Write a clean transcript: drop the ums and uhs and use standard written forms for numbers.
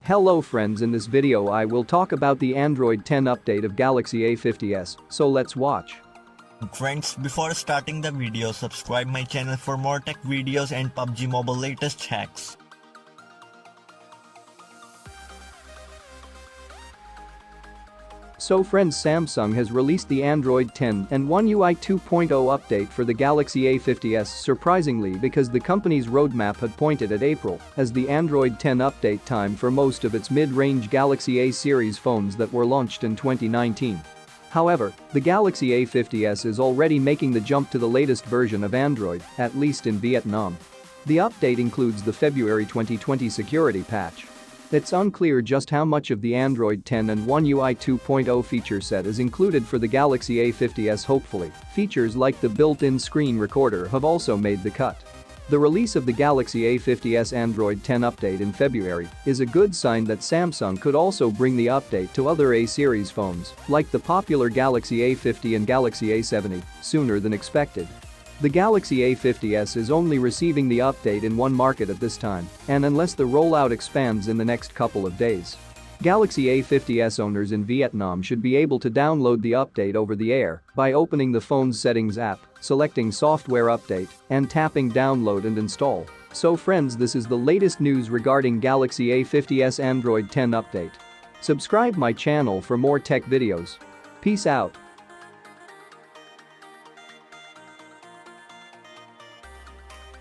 Hello friends, in this video I will talk about the Android 10 update of Galaxy A50s, so let's watch. Friends, before starting the video, subscribe my channel for more tech videos and PUBG Mobile latest hacks. So friends, Samsung has released the Android 10 and One UI 2.0 update for the Galaxy A50s, surprisingly, because the company's roadmap had pointed at April as the Android 10 update time for most of its mid-range Galaxy A series phones that were launched in 2019. However, the Galaxy A50s is already making the jump to the latest version of Android, at least in Vietnam. The update includes the February 2020 security patch. It's unclear just how much of the Android 10 and One UI 2.0 feature set is included for the Galaxy A50s. Hopefully, features like the built-in screen recorder have also made the cut. The release of the Galaxy A50s Android 10 update in February is a good sign that Samsung could also bring the update to other A-series phones, like the popular Galaxy A50 and Galaxy A70, sooner than expected. The Galaxy A50s is only receiving the update in one market at this time, and unless the rollout expands in the next couple of days. Galaxy A50s owners in Vietnam should be able to download the update over the air by opening the phone's settings app, selecting software update, and tapping download and install. So friends, this is the latest news regarding Galaxy A50s Android 10 update. Subscribe my channel for more tech videos. Peace out.